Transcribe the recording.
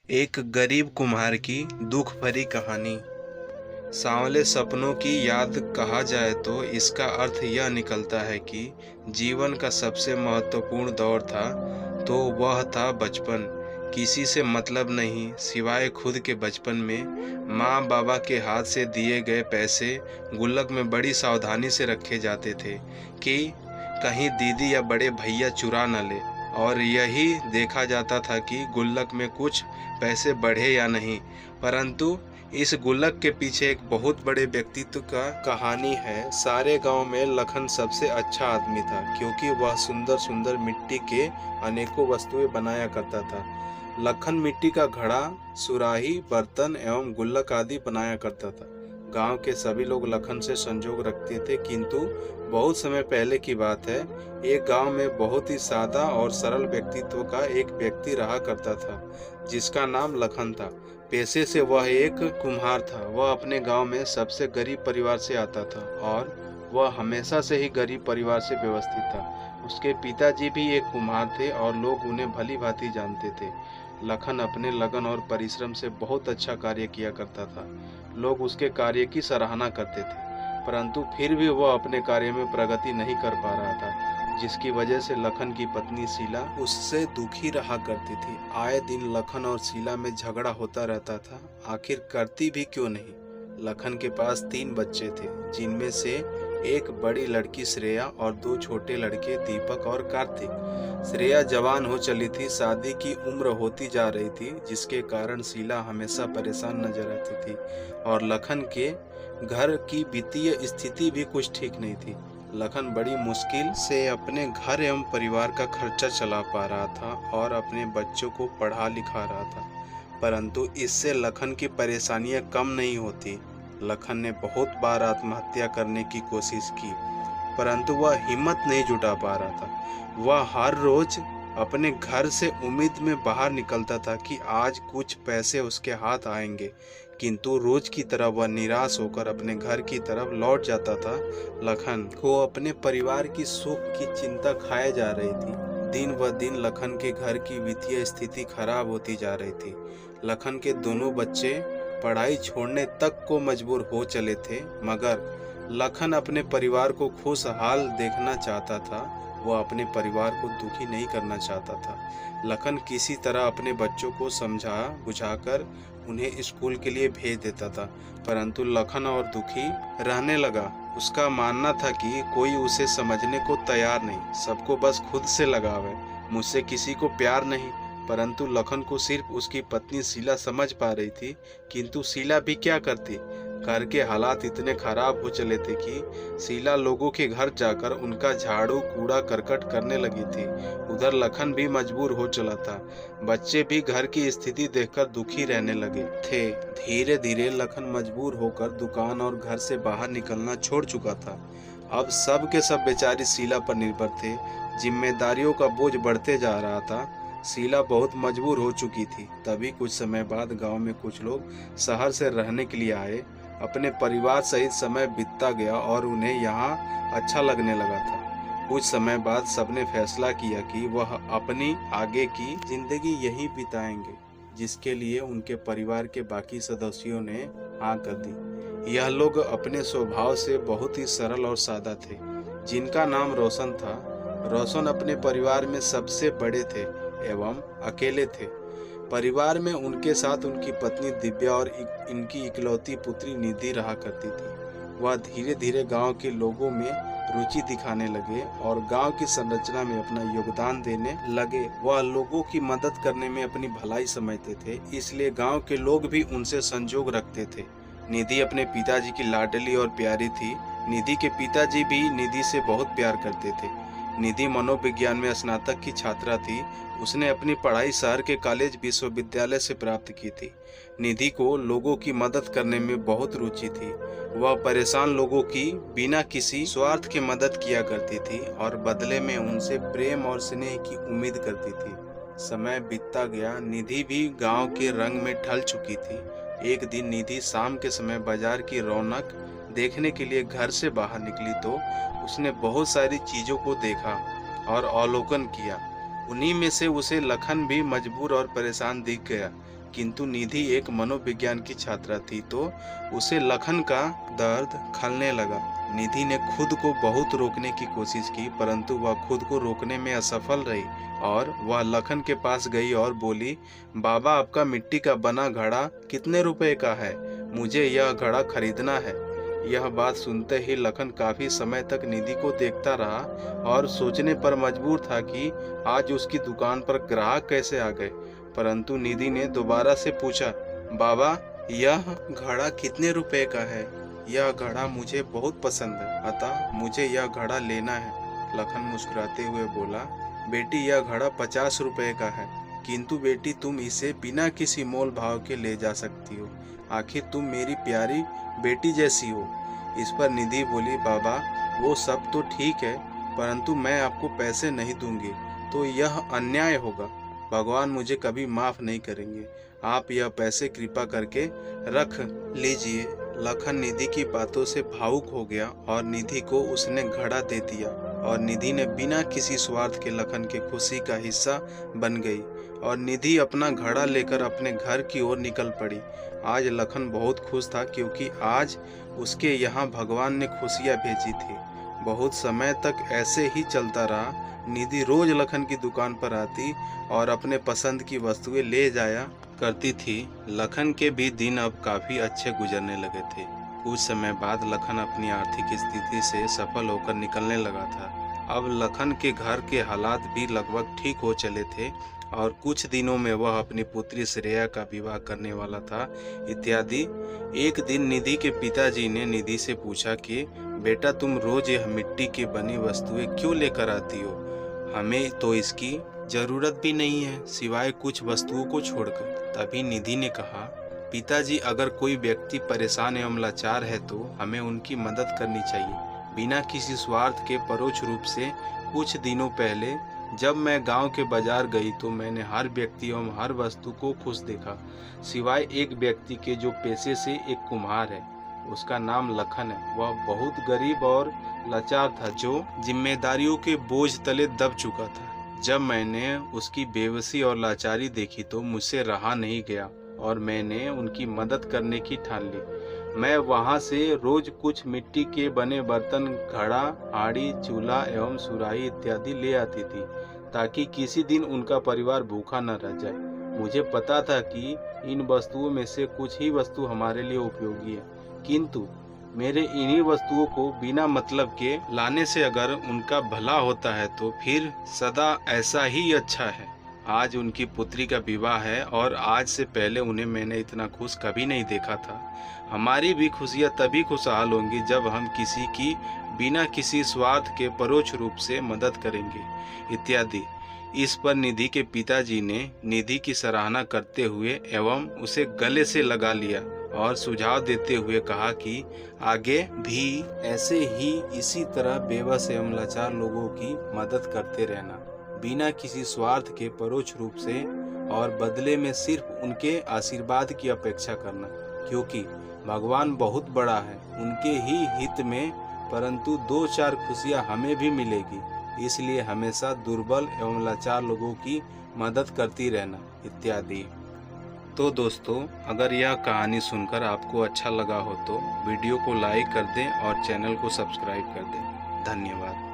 एक गरीब कुम्हार की दुख भरी कहानी। सांवले सपनों की याद कहा जाए तो इसका अर्थ यह निकलता है कि जीवन का सबसे महत्वपूर्ण दौर था तो वह था बचपन। किसी से मतलब नहीं सिवाय खुद के। बचपन में माँ बाबा के हाथ से दिए गए पैसे गुल्लक में बड़ी सावधानी से रखे जाते थे कि कहीं दीदी या बड़े भैया चुरा न ले, और यही देखा जाता था कि गुल्लक में कुछ पैसे बढ़े या नहीं। परंतु इस गुल्लक के पीछे एक बहुत बड़े व्यक्तित्व का कहानी है। सारे गांव में लखन सबसे अच्छा आदमी था क्योंकि वह सुंदर सुंदर मिट्टी के अनेकों वस्तुएं बनाया करता था। लखन मिट्टी का घड़ा, सुराही, बर्तन एवं गुल्लक आदि बनाया करता था। गांव के सभी लोग लखन से संजोग रखते थे, किंतु बहुत समय पहले की बात है। एक गांव में बहुत ही सादा और सरल व्यक्तित्व का एक व्यक्ति रहा करता था जिसका नाम लखन था। पेशे से वह एक कुम्हार था। वह अपने गांव में सबसे गरीब परिवार से आता था और वह हमेशा से ही गरीब परिवार से व्यवस्थित था। उसके पिताजी भी एक कुम्हार थे और लोग उन्हें भली भांति जानते थे। लखन अपने लगन और परिश्रम से बहुत अच्छा कार्य किया करता था। लोग उसके कार्य की सराहना करते थे, परंतु फिर भी वह अपने कार्य में प्रगति नहीं कर पा रहा था, जिसकी वजह से लखन की पत्नी शीला उससे दुखी रहा करती थी। आए दिन लखन और शीला में झगड़ा होता रहता था। आखिर करती भी क्यों नहीं। लखन के पास 3 बच्चे थे, जिनमें से एक बड़ी लड़की श्रेया और 2 छोटे लड़के दीपक और कार्तिक। श्रेया जवान हो चली थी, शादी की उम्र होती जा रही थी, जिसके कारण शीला हमेशा परेशान नजर आती थी और लखन के घर की वित्तीय स्थिति भी कुछ ठीक नहीं थी। लखन बड़ी मुश्किल से अपने घर एवं परिवार का खर्चा चला पा रहा था और अपने बच्चों को पढ़ा लिखा रहा था, परंतु इससे लखन की परेशानियां कम नहीं होती। लखन ने बहुत बार आत्महत्या करने की कोशिश की, परंतु वह हिम्मत नहीं जुटा पा रहा था। वह हर रोज अपने घर से उम्मीद में बाहर निकलता था कि आज कुछ पैसे उसके हाथ आएंगे, किंतु रोज की तरह वह निराश होकर अपने घर की तरफ लौट जाता था। लखन को अपने परिवार की सुख की चिंता खाए जा रही थी। दिन ब दिन लखन के घर की वित्तीय स्थिति खराब होती जा रही थी। लखन के दोनों बच्चे पढ़ाई छोड़ने तक को मजबूर हो चले थे, मगर लखन अपने परिवार को खुशहाल देखना चाहता था। वह अपने परिवार को दुखी नहीं करना चाहता था। लखन किसी तरह अपने बच्चों को समझा बुझाकर उन्हें स्कूल के लिए भेज देता था, परंतु लखन और दुखी रहने लगा। उसका मानना था कि कोई उसे समझने को तैयार नहीं, सबको बस खुद से लगाव है, मुझसे किसी को प्यार नहीं। परंतु लखन को सिर्फ उसकी पत्नी शीला समझ पा रही थी, किंतु शीला भी क्या करती। घर के हालात इतने खराब हो चले थे कि शीला लोगों के घर जाकर उनका झाड़ू कूड़ा करकट करने लगी थी। उधर लखन भी मजबूर हो चला था। बच्चे भी घर की स्थिति देखकर दुखी रहने लगे थे। धीरे धीरे लखन मजबूर होकर दुकान और घर से बाहर निकलना छोड़ चुका था। अब सब के सब बेचारी शीला पर निर्भर थे। जिम्मेदारियों का बोझ बढ़ते जा रहा था। शीला बहुत मजबूर हो चुकी थी। तभी कुछ समय बाद गांव में कुछ लोग शहर से रहने के लिए आए। अपने परिवार सहित समय बीतता गया और उन्हें यहाँ अच्छा लगने लगा था। कुछ समय बाद सबने फैसला किया कि वह अपनी आगे की जिंदगी यहीं बिताएंगे, जिसके लिए उनके परिवार के बाकी सदस्यों ने हाँ कर दी। यह लोग अपने स्वभाव से बहुत ही सरल और सादा थे, जिनका नाम रोशन था। रोशन अपने परिवार में सबसे बड़े थे एवं अकेले थे। परिवार में उनके साथ उनकी पत्नी दिव्या और इनकी इकलौती पुत्री निधि रहा करती थी। वह धीरे धीरे गांव के लोगों में रुचि दिखाने लगे और गांव की संरचना में अपना योगदान देने लगे। वह लोगों की मदद करने में अपनी भलाई समझते थे, इसलिए गांव के लोग भी उनसे संजोग रखते थे। निधि अपने पिताजी की लाडली और प्यारी थी। निधि के पिताजी भी निधि से बहुत प्यार करते थे। निधि मनोविज्ञान में स्नातक की छात्रा थी। उसने अपनी पढ़ाई शहर के कॉलेज विश्वविद्यालय से प्राप्त की थी। निधि को लोगों की मदद करने में बहुत रुचि थी। वह परेशान लोगों की बिना किसी स्वार्थ के मदद किया करती थी और बदले में उनसे प्रेम और स्नेह की उम्मीद करती थी। समय बीतता गया। निधि भी गांव के रंग में ढल चुकी थी। एक दिन निधि शाम के समय बाजार की रौनक देखने के लिए घर से बाहर निकली तो उसने बहुत सारी चीजों को देखा और अवलोकन किया। उन्हीं में से उसे लखन भी मजबूर और परेशान दिख गया। किंतु निधि एक मनोविज्ञान की छात्रा थी, तो उसे लखन का दर्द खलने लगा। निधि ने खुद को बहुत रोकने की कोशिश की, परंतु वह खुद को रोकने में असफल रही और वह लखन के पास गई और बोली, बाबा, आपका मिट्टी का बना घड़ा कितने रुपए का है? मुझे यह घड़ा खरीदना है। यह बात सुनते ही लखन काफी समय तक निधि को देखता रहा और सोचने पर मजबूर था कि आज उसकी दुकान पर ग्राहक कैसे आ गए। परंतु निधि ने दोबारा से पूछा, बाबा, यह घड़ा कितने रुपए का है? यह घड़ा मुझे बहुत पसंद है, अतः मुझे यह घड़ा लेना है। लखन मुस्कुराते हुए बोला, बेटी, यह घड़ा 50 रुपए का है, किंतु बेटी, तुम इसे बिना किसी मोल भाव के ले जा सकती हो। आखिर तुम मेरी प्यारी बेटी जैसी हो। इस पर निधि बोली, बाबा, वो सब तो ठीक है, परंतु मैं आपको पैसे नहीं दूंगी तो यह अन्याय होगा। भगवान मुझे कभी माफ नहीं करेंगे। आप यह पैसे कृपा करके रख लीजिए। लखन निधि की बातों से भावुक हो गया और निधि को उसने घड़ा दे दिया और निधि ने बिना किसी स्वार्थ के लखन की खुशी का हिस्सा बन गई और निधि अपना घड़ा लेकर अपने घर की ओर निकल पड़ी। आज लखन बहुत खुश था, क्योंकि आज उसके यहाँ भगवान ने खुशियाँ भेजी थी। बहुत समय तक ऐसे ही चलता रहा। निधि रोज लखन की दुकान पर आती और अपने पसंद की वस्तुएं ले जाया करती थी। लखन के भी दिन अब काफी अच्छे गुजरने लगे थे। कुछ समय बाद लखन अपनी आर्थिक स्थिति से सफल होकर निकलने लगा था। अब लखन के घर के हालात भी लगभग ठीक हो चले थे और कुछ दिनों में वह अपनी पुत्री श्रेया का विवाह करने वाला था इत्यादि। एक दिन निधि के पिताजी ने निधि से पूछा कि बेटा, तुम रोज यह मिट्टी की बनी वस्तुएं क्यों लेकर आती हो? हमें तो इसकी जरूरत भी नहीं है, सिवाय कुछ वस्तुओं को छोड़कर। तभी निधि ने कहा, पिताजी, अगर कोई व्यक्ति परेशान एवं लाचार है तो हमें उनकी मदद करनी चाहिए, बिना किसी स्वार्थ के। परोक्ष रूप से कुछ दिनों पहले जब मैं गांव के बाजार गई तो मैंने हर व्यक्ति एवं हर वस्तु को खुश देखा, सिवाय एक व्यक्ति के जो पेशे से एक कुम्हार है। उसका नाम लखन है। वह बहुत गरीब और लाचार था, जो जिम्मेदारियों के बोझ तले दब चुका था। जब मैंने उसकी बेबसी और लाचारी देखी तो मुझसे रहा नहीं गया और मैंने उनकी मदद करने की ठान ली। मैं वहां से रोज कुछ मिट्टी के बने बर्तन, घड़ा, हांडी, चूल्हा एवं सुराही इत्यादि ले आती थी, ताकि किसी दिन उनका परिवार भूखा न रह जाए। मुझे पता था कि इन वस्तुओं में से कुछ ही वस्तु हमारे लिए उपयोगी है, किंतु मेरे इन्हीं वस्तुओं को बिना मतलब के लाने से अगर उनका भला होता है तो फिर सदा ऐसा ही अच्छा है। आज उनकी पुत्री का विवाह है और आज से पहले उन्हें मैंने इतना खुश कभी नहीं देखा था। हमारी भी खुशियाँ तभी खुशहाल होंगी जब हम किसी की बिना किसी स्वार्थ के परोक्ष रूप से मदद करेंगे इत्यादि। इस पर निधि के पिताजी ने निधि की सराहना करते हुए एवं उसे गले से लगा लिया और सुझाव देते हुए कहा कि आगे भी ऐसे ही इसी तरह बेबस एवं लाचार लोगों की मदद करते रहना, बिना किसी स्वार्थ के परोक्ष रूप से, और बदले में सिर्फ उनके आशीर्वाद की अपेक्षा करना, क्योंकि भगवान बहुत बड़ा है, उनके ही हित में परंतु 2-4 खुशियाँ हमें भी मिलेगी। इसलिए हमेशा दुर्बल एवं लाचार लोगों की मदद करती रहना इत्यादि। तो दोस्तों, अगर यह कहानी सुनकर आपको अच्छा लगा हो तो वीडियो को लाइक कर दें और चैनल को सब्सक्राइब कर दें। धन्यवाद।